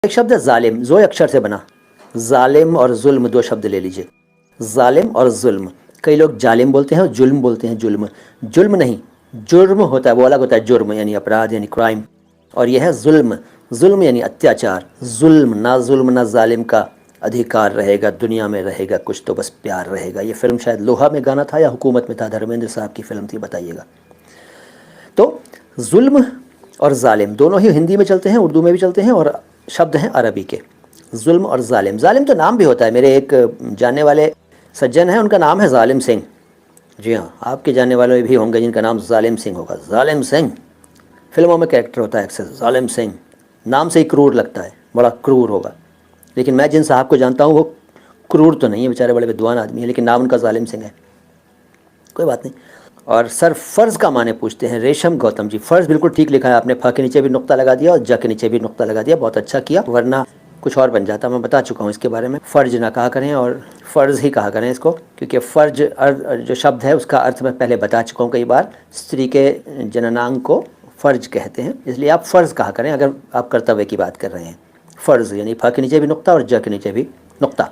एक शब्द है जालिम, जो अक्षर से बना। जालिम और जुल्म दो शब्द ले लीजिए, जालिम और जुल्म। कई लोग जालिम बोलते हैं और जुल्म बोलते हैं। जुल्म जुल्म नहीं, जुर्म होता है, वो अलग होता है। जुर्म यानी अपराध यानी क्राइम, और यह है जुल्म। जुल्म यानी अत्याचार। जुल्म ना जालिम का अधिकार रहेगा दुनिया में, रहेगा कुछ तो बस प्यार रहेगा। ये फिल्म शायद लोहा में गाना था या हुकूमत में था, धर्मेंद्र साहब की फिल्म थी, बताइएगा। तो जुल्म और जालिम दोनों ही हिंदी में चलते हैं, उर्दू में भी चलते हैं, और शब्द हैं अरबी के। जुल्म और जालिम, जालिम तो नाम भी होता है। मेरे एक जानने वाले सज्जन हैं, उनका नाम है जालिम सिंह। जी हाँ, आपके जानने वाले भी होंगे जिनका नाम जालिम सिंह होगा। जालिम सिंह फिल्मों में कैरेक्टर होता है अक्सर, जालिम सिंह। नाम से ही क्रूर लगता है, बड़ा क्रूर होगा। लेकिन मैं जिन साहब को जानता हूँ वो क्रूर तो नहीं है, बेचारे बड़े विद्वान आदमी हैं, लेकिन नाम उनका जालिम सिंह है। कोई बात नहीं। और सर फ़र्ज़ का माने पूछते हैं रेशम गौतम जी। फ़र्ज़ बिल्कुल ठीक लिखा है आपने, फ के नीचे भी नुक्ता लगा दिया और ज के नीचे भी नुक्ता लगा दिया, बहुत अच्छा किया, वरना कुछ और बन जाता। मैं बता चुका हूँ इसके बारे में। फ़र्ज ना कहा करें और फ़र्ज़ ही कहा करें इसको, क्योंकि फ़र्ज जो शब्द है उसका अर्थ मैं पहले बता चुका हूँ कई बार। स्त्री के जननांग को फ़र्ज कहते हैं, इसलिए आप फ़र्ज़ कहा करें अगर आप कर्तव्य की बात कर रहे हैं। फ़र्ज़ यानी फ के नीचे भी नुक्ता और ज के नीचे भी नुक्ता।